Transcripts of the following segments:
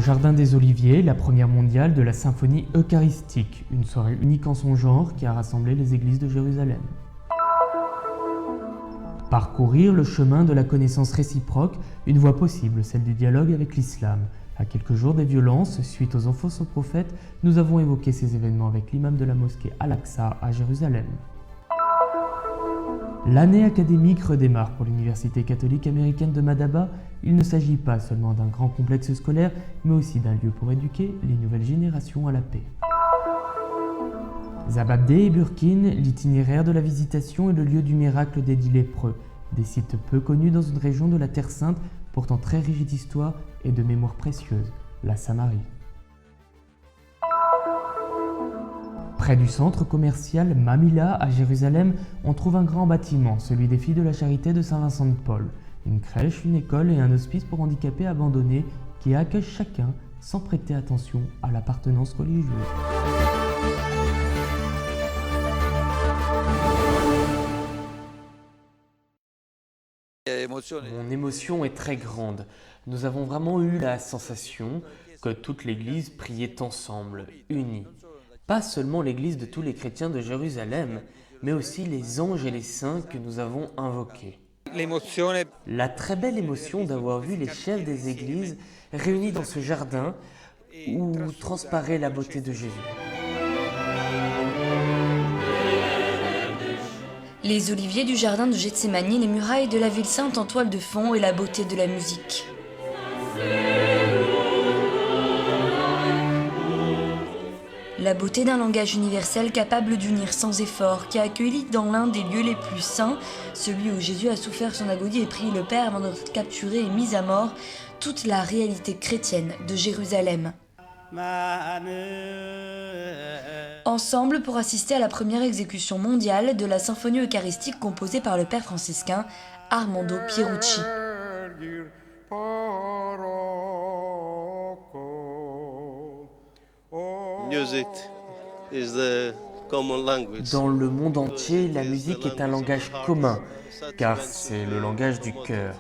Jardin des Oliviers, la première mondiale de la symphonie eucharistique, une soirée unique en son genre qui a rassemblé les églises de Jérusalem. Parcourir le chemin de la connaissance réciproque, une voie possible, celle du dialogue avec l'islam. À quelques jours des violences, suite aux offenses au prophète, nous avons évoqué ces événements avec l'imam de la mosquée Al-Aqsa à Jérusalem. L'année académique redémarre pour l'Université catholique américaine de Madaba. Il ne s'agit pas seulement d'un grand complexe scolaire, mais aussi d'un lieu pour éduquer les nouvelles générations à la paix. Zababdé et Burkine, l'itinéraire de la visitation et le lieu du miracle des 10 lépreux, des sites peu connus dans une région de la Terre Sainte, pourtant très riche d'histoire et de mémoire précieuse, la Samarie. Près du centre commercial Mamila à Jérusalem, on trouve un grand bâtiment, celui des Filles de la Charité de Saint-Vincent de Paul. Une crèche, une école et un hospice pour handicapés abandonnés qui accueillent chacun sans prêter attention à l'appartenance religieuse. Mon émotion est très grande. Nous avons vraiment eu la sensation que toute l'Église priait ensemble, unie. Pas seulement l'Église de tous les chrétiens de Jérusalem, mais aussi les anges et les saints que nous avons invoqués. La très belle émotion d'avoir vu les chefs des églises réunis dans ce jardin où transparaît la beauté de Jésus. Les oliviers du jardin de Gethsémani, les murailles de la ville sainte en toile de fond et la beauté de la musique. La beauté d'un langage universel capable d'unir sans effort, qui a accueilli dans l'un des lieux les plus saints, celui où Jésus a souffert son agonie et prié le Père avant d'être capturé et mis à mort, toute la réalité chrétienne de Jérusalem. Ensemble pour assister à la première exécution mondiale de la symphonie eucharistique composée par le père franciscain Armando Pierucci. Dans le monde entier, la musique est un langage commun, car c'est le langage du cœur.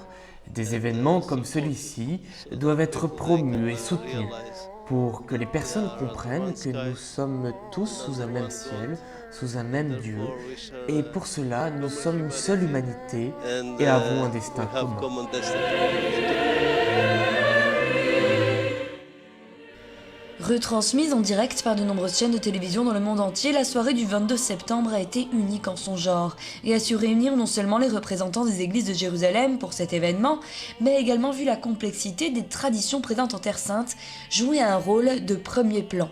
Des événements comme celui-ci doivent être promus et soutenus pour que les personnes comprennent que nous sommes tous sous un même ciel, sous un même Dieu, et pour cela, nous sommes une seule humanité et avons un destin commun. Retransmise en direct par de nombreuses chaînes de télévision dans le monde entier, la soirée du 22 septembre a été unique en son genre et a su réunir non seulement les représentants des églises de Jérusalem pour cet événement, mais également vu la complexité des traditions présentes en Terre Sainte jouer un rôle de premier plan.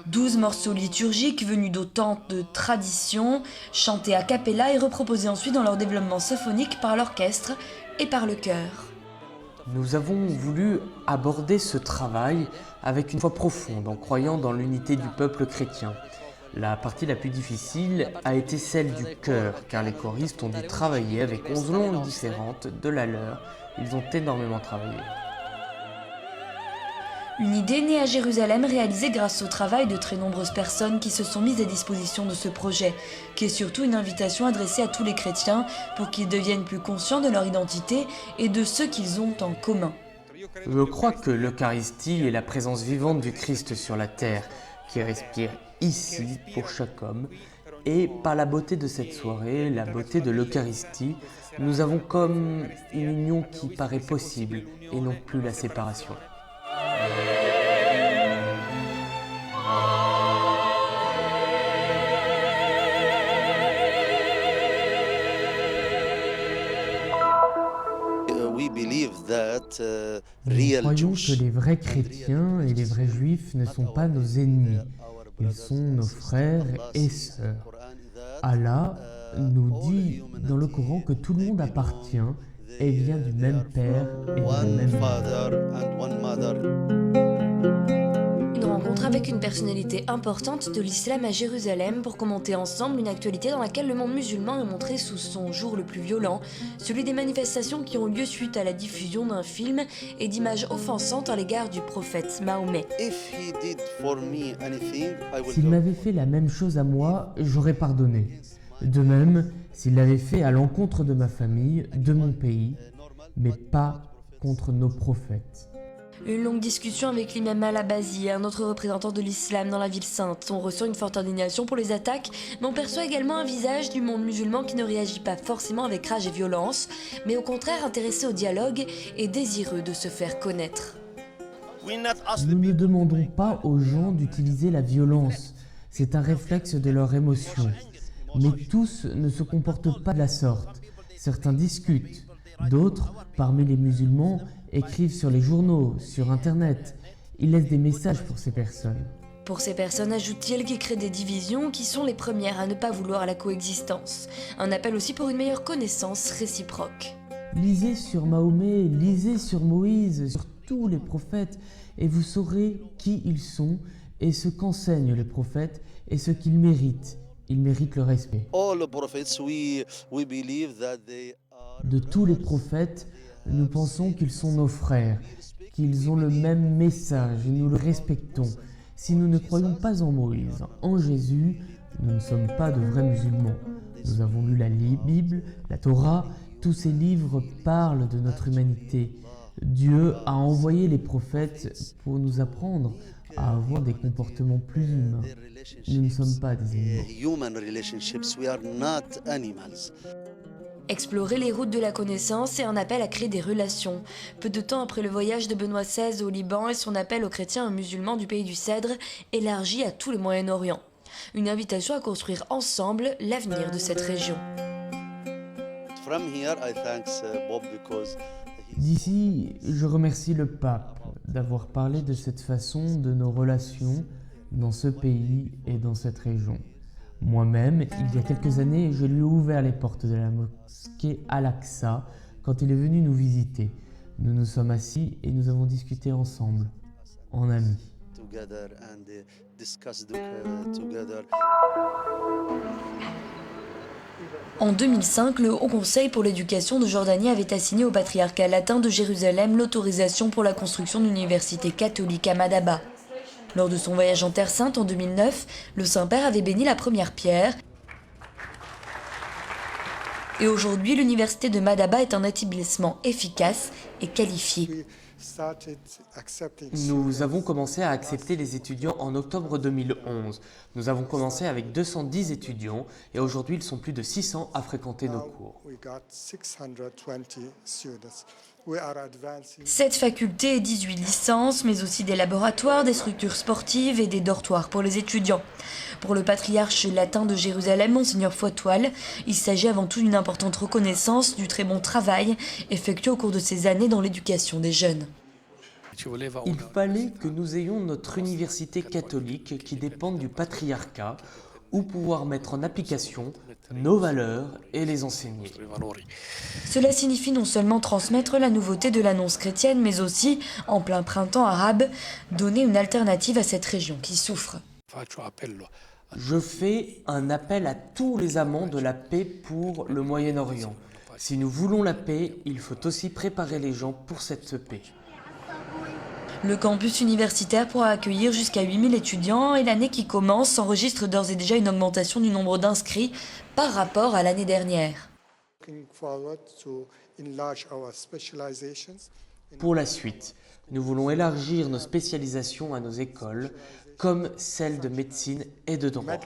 12 morceaux liturgiques venus d'autant de traditions, chantés a cappella et reproposés ensuite dans leur développement symphonique par l'orchestre et par le chœur. Nous avons voulu aborder ce travail avec une foi profonde, en croyant dans l'unité du peuple chrétien. La partie la plus difficile a été celle du chœur, car les choristes ont dû travailler avec 11 langues différentes de la leur. Ils ont énormément travaillé. Une idée née à Jérusalem réalisée grâce au travail de très nombreuses personnes qui se sont mises à disposition de ce projet, qui est surtout une invitation adressée à tous les chrétiens pour qu'ils deviennent plus conscients de leur identité et de ce qu'ils ont en commun. Je crois que l'Eucharistie est la présence vivante du Christ sur la terre, qui respire ici pour chaque homme. Et par la beauté de cette soirée, la beauté de l'Eucharistie, nous avons comme une union qui paraît possible et non plus la séparation. Nous croyons que les vrais chrétiens et les vrais juifs ne sont pas nos ennemis, ils sont nos frères et sœurs. Allah nous dit dans le Coran que tout le monde appartient et vient du même père et de la même mère. Une rencontre avec une personnalité importante de l'islam à Jérusalem pour commenter ensemble une actualité dans laquelle le monde musulman est montré sous son jour le plus violent, celui des manifestations qui ont lieu suite à la diffusion d'un film et d'images offensantes à l'égard du prophète Mahomet. S'il m'avait fait la même chose à moi, j'aurais pardonné. De même, s'il l'avait fait à l'encontre de ma famille, de mon pays, mais pas contre nos prophètes. Une longue discussion avec l'imam Al-Abazi, un autre représentant de l'islam dans la ville sainte. On ressent une forte indignation pour les attaques, mais on perçoit également un visage du monde musulman qui ne réagit pas forcément avec rage et violence, mais au contraire intéressé au dialogue et désireux de se faire connaître. Nous ne demandons pas aux gens d'utiliser la violence, c'est un réflexe de leur émotion. Mais tous ne se comportent pas de la sorte. Certains discutent, d'autres, parmi les musulmans, écrivent sur les journaux, sur Internet. Ils laissent des messages pour ces personnes. Pour ces personnes, ajoute-t-il, qui créent des divisions qui sont les premières à ne pas vouloir la coexistence. Un appel aussi pour une meilleure connaissance réciproque. Lisez sur Mahomet, lisez sur Moïse, sur tous les prophètes, et vous saurez qui ils sont et ce qu'enseignent les prophètes et ce qu'ils méritent. Ils méritent le respect. De tous les prophètes, nous pensons qu'ils sont nos frères, qu'ils ont le même message et nous le respectons. Si nous ne croyons pas en Moïse, en Jésus, nous ne sommes pas de vrais musulmans. Nous avons lu la Bible, la Torah, tous ces livres parlent de notre humanité. Dieu a envoyé les prophètes pour nous apprendre à avoir des comportements plus humains. Nous ne sommes pas des animaux. Explorer les routes de la connaissance et un appel à créer des relations. Peu de temps après le voyage de Benoît XVI au Liban et son appel aux chrétiens et musulmans du pays du Cèdre, élargi à tout le Moyen-Orient. Une invitation à construire ensemble l'avenir de cette région. D'ici, je remercie le pape d'avoir parlé de cette façon de nos relations dans ce pays et dans cette région. Moi-même, il y a quelques années, je lui ai ouvert les portes de la mosquée Al-Aqsa quand il est venu nous visiter. Nous nous sommes assis et nous avons discuté ensemble, en amis. En 2005, le Haut Conseil pour l'éducation de Jordanie avait assigné au patriarcat latin de Jérusalem l'autorisation pour la construction d'une université catholique à Madaba. Lors de son voyage en Terre Sainte en 2009, le Saint-Père avait béni la première pierre. Et aujourd'hui, l'université de Madaba est un établissement efficace et qualifié. Nous avons commencé à accepter les étudiants en octobre 2011. Nous avons commencé avec 210 étudiants et aujourd'hui ils sont plus de 600 à fréquenter nos cours. 7 facultés et 18 licences, mais aussi des laboratoires, des structures sportives et des dortoirs pour les étudiants. Pour le patriarche latin de Jérusalem, Monseigneur Foitoile, il s'agit avant tout d'une importante reconnaissance du très bon travail effectué au cours de ces années dans l'éducation des jeunes. Il fallait que nous ayons notre université catholique qui dépende du patriarcat, ou pouvoir mettre en application nos valeurs et les enseigner. Cela signifie non seulement transmettre la nouveauté de l'annonce chrétienne, mais aussi, en plein printemps arabe, donner une alternative à cette région qui souffre. Je fais un appel à tous les amants de la paix pour le Moyen-Orient. Si nous voulons la paix, il faut aussi préparer les gens pour cette paix. Le campus universitaire pourra accueillir jusqu'à 8000 étudiants et l'année qui commence enregistre d'ores et déjà une augmentation du nombre d'inscrits par rapport à l'année dernière. Pour la suite, nous voulons élargir nos spécialisations à nos écoles, comme celles de médecine et de droit.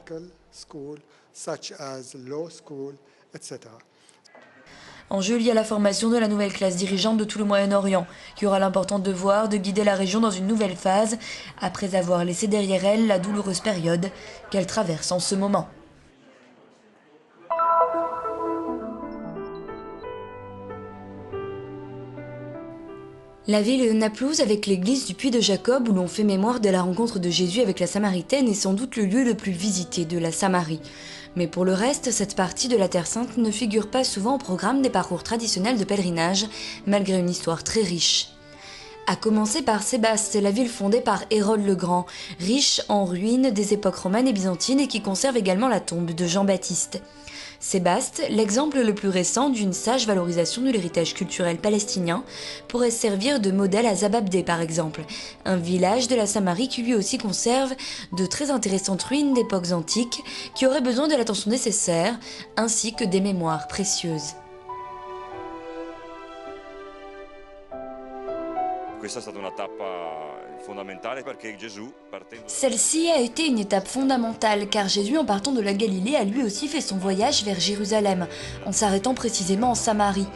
Enjeu lié à la formation de la nouvelle classe dirigeante de tout le Moyen-Orient, qui aura l'important devoir de guider la région dans une nouvelle phase, après avoir laissé derrière elle la douloureuse période qu'elle traverse en ce moment. La ville de Naplouse, avec l'église du Puy de Jacob, où l'on fait mémoire de la rencontre de Jésus avec la Samaritaine, est sans doute le lieu le plus visité de la Samarie. Mais pour le reste, cette partie de la Terre Sainte ne figure pas souvent au programme des parcours traditionnels de pèlerinage, malgré une histoire très riche. À commencer par Sébaste, la ville fondée par Hérode le Grand, riche en ruines des époques romaines et byzantines et qui conserve également la tombe de Jean-Baptiste. Sébaste, l'exemple le plus récent d'une sage valorisation de l'héritage culturel palestinien, pourrait servir de modèle à Zababdé par exemple, un village de la Samarie qui lui aussi conserve de très intéressantes ruines d'époques antiques qui auraient besoin de l'attention nécessaire, ainsi que des mémoires précieuses. Celle-ci a été une étape fondamentale car Jésus, en partant de la Galilée, a lui aussi fait son voyage vers Jérusalem, en s'arrêtant précisément en Samarie.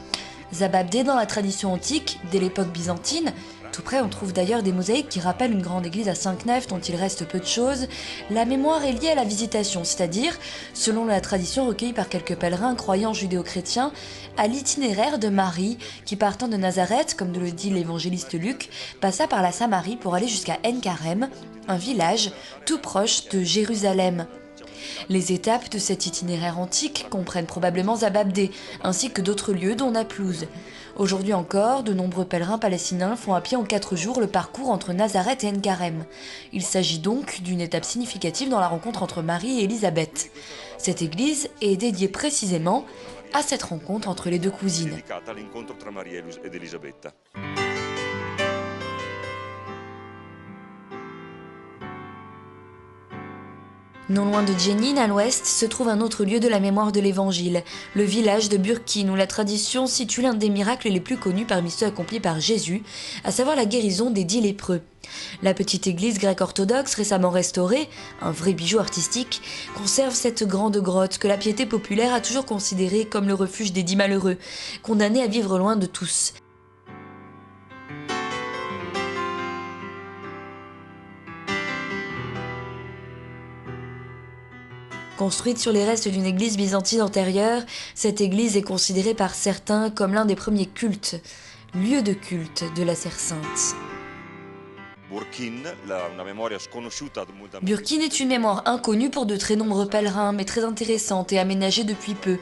Zababdé, dans la tradition antique, dès l'époque byzantine, tout près on trouve d'ailleurs des mosaïques qui rappellent une grande église à 5 nefs dont il reste peu de choses, la mémoire est liée à la visitation, c'est-à-dire, selon la tradition recueillie par quelques pèlerins croyants judéo-chrétiens, à l'itinéraire de Marie qui, partant de Nazareth, comme nous le dit l'évangéliste Luc, passa par la Samarie pour aller jusqu'à En-Karem, un village tout proche de Jérusalem. Les étapes de cet itinéraire antique comprennent probablement Zababdé, ainsi que d'autres lieux dont Naplouse. Aujourd'hui encore, de nombreux pèlerins palestiniens font à pied en 4 jours le parcours entre Nazareth et En-Karem. Il s'agit donc d'une étape significative dans la rencontre entre Marie et Élisabeth. Cette église est dédiée précisément à cette rencontre entre les deux cousines. Non loin de Jenin, à l'ouest, se trouve un autre lieu de la mémoire de l'Évangile, le village de Burkin, où la tradition situe l'un des miracles les plus connus parmi ceux accomplis par Jésus, à savoir la guérison des 10 lépreux. La petite église grecque orthodoxe, récemment restaurée, un vrai bijou artistique, conserve cette grande grotte que la piété populaire a toujours considérée comme le refuge des 10 malheureux, condamnés à vivre loin de tous. Construite sur les restes d'une église byzantine antérieure, cette église est considérée par certains comme l'un des premiers cultes, lieu de culte de la Terre Sainte. Burkin est une mémoire inconnue pour de très nombreux pèlerins, mais très intéressante et aménagée depuis peu,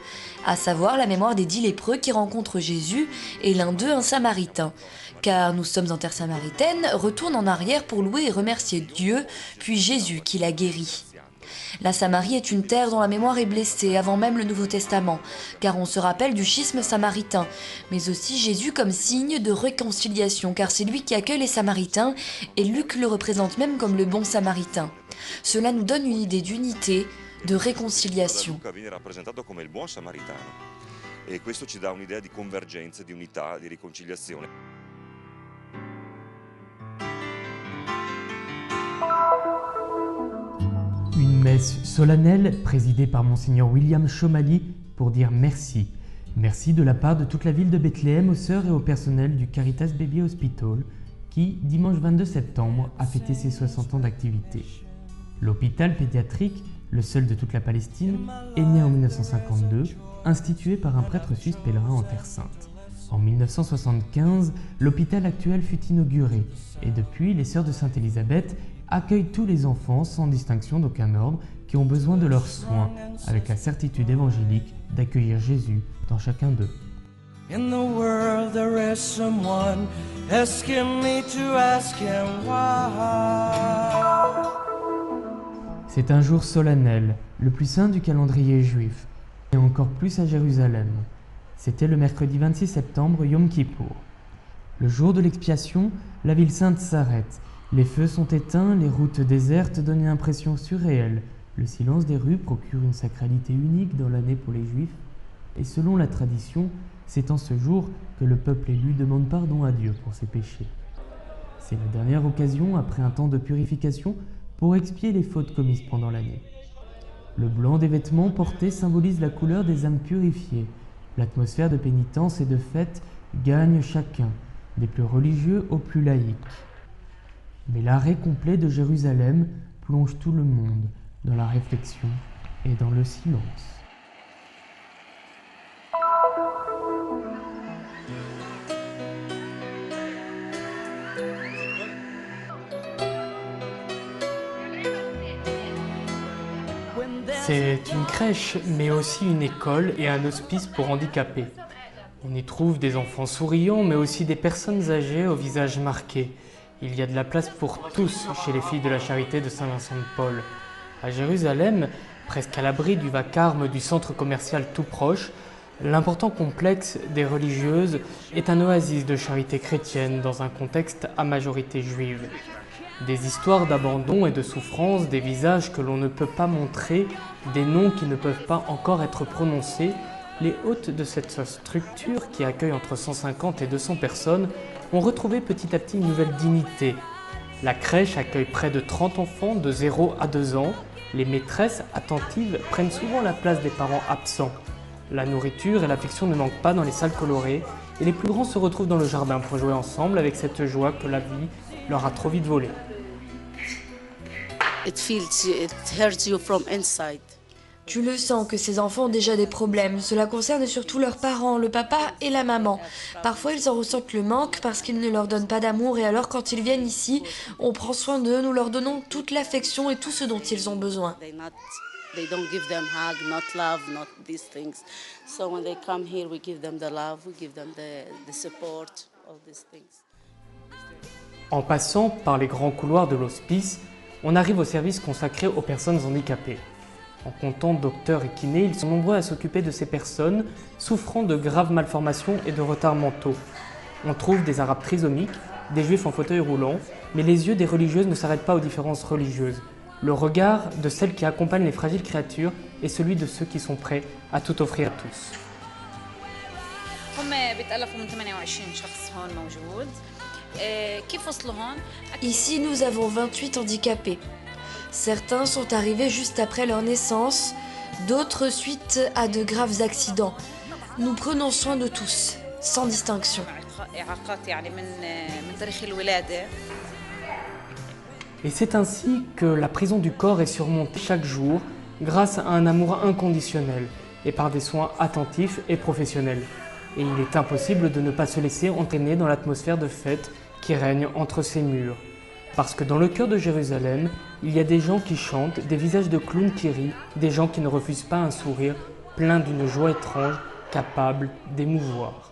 à savoir la mémoire des 10 lépreux qui rencontrent Jésus et l'un d'eux un samaritain. Car nous sommes en terre samaritaine, retourne en arrière pour louer et remercier Dieu, puis Jésus qui l'a guéri. La Samarie est une terre dont la mémoire est blessée avant même le Nouveau Testament, car on se rappelle du schisme samaritain, mais aussi Jésus comme signe de réconciliation, car c'est lui qui accueille les Samaritains, et Luc le représente même comme le bon Samaritain. Cela nous donne une idée d'unité, de réconciliation. E questo ci dà un'idea di convergenza, di unità, di riconciliazione. Une messe solennelle présidée par Monseigneur William Chomali pour dire merci. Merci de la part de toute la ville de Bethléem aux sœurs et au personnel du Caritas Baby Hospital qui, dimanche 22 septembre, a fêté ses 60 ans d'activité. L'hôpital pédiatrique, le seul de toute la Palestine, est né en 1952, institué par un prêtre suisse pèlerin en Terre Sainte. En 1975, l'hôpital actuel fut inauguré et depuis, les sœurs de Sainte-Élisabeth accueillent tous les enfants sans distinction d'aucun ordre qui ont besoin de leurs soins, avec la certitude évangélique d'accueillir Jésus dans chacun d'eux. In the world there is someone asking me to ask him why. C'est un jour solennel, le plus saint du calendrier juif, et encore plus à Jérusalem. C'était le mercredi 26 septembre, Yom Kippour. Le jour de l'expiation, la ville sainte s'arrête. Les feux sont éteints, les routes désertes donnent une impression surréelle. Le silence des rues procure une sacralité unique dans l'année pour les Juifs. Et selon la tradition, c'est en ce jour que le peuple élu demande pardon à Dieu pour ses péchés. C'est la dernière occasion, après un temps de purification, pour expier les fautes commises pendant l'année. Le blanc des vêtements portés symbolise la couleur des âmes purifiées. L'atmosphère de pénitence et de fête gagne chacun, des plus religieux aux plus laïcs. Mais l'arrêt complet de Jérusalem plonge tout le monde dans la réflexion et dans le silence. C'est une crèche, mais aussi une école et un hospice pour handicapés. On y trouve des enfants souriants, mais aussi des personnes âgées au visage marqué. Il y a de la place pour tous chez les filles de la charité de Saint-Vincent de Paul. À Jérusalem, Presque à l'abri du vacarme du centre commercial tout proche, l'important complexe des religieuses est un oasis de charité chrétienne dans un contexte à majorité juive. Des histoires d'abandon et de souffrance, des visages que l'on ne peut pas montrer, des noms qui ne peuvent pas encore être prononcés, les hôtes de cette structure, qui accueille entre 150 et 200 personnes, ont retrouvé petit à petit une nouvelle dignité. La crèche accueille près de 30 enfants de 0 à 2 ans. Les maîtresses attentives prennent souvent la place des parents absents. La nourriture et l'affection ne manquent pas dans les salles colorées et les plus grands se retrouvent dans le jardin pour jouer ensemble avec cette joie que la vie leur a trop vite volée. It hurts you from inside. Tu le sens que ces enfants ont déjà des problèmes. Cela concerne surtout leurs parents, le papa et la maman. Parfois, ils en ressentent le manque parce qu'ils ne leur donnent pas d'amour. Et alors, quand ils viennent ici, on prend soin d'eux, nous leur donnons toute l'affection et tout ce dont ils ont besoin. They don't give them hug, not love, not these things. So when they come here, we give them the love, we give them the support, all these things. En passant par les grands couloirs de l'hospice, on arrive au service consacré aux personnes handicapées. En comptant docteurs et kinés, ils sont nombreux à s'occuper de ces personnes souffrant de graves malformations et de retards mentaux. On trouve des arabes trisomiques, des juifs en fauteuil roulant, mais les yeux des religieuses ne s'arrêtent pas aux différences religieuses. Le regard de celles qui accompagnent les fragiles créatures est celui de ceux qui sont prêts à tout offrir à tous. Ici, nous avons 28 handicapés. Certains sont arrivés juste après leur naissance, d'autres suite à de graves accidents. Nous prenons soin de tous, sans distinction. Et c'est ainsi que la prison du corps est surmontée chaque jour grâce à un amour inconditionnel et par des soins attentifs et professionnels. Et il est impossible de ne pas se laisser entraîner dans l'atmosphère de fête qui règne entre ces murs. Parce que dans le cœur de Jérusalem, il y a des gens qui chantent, des visages de clowns qui rient, des gens qui ne refusent pas un sourire, plein d'une joie étrange, capable d'émouvoir.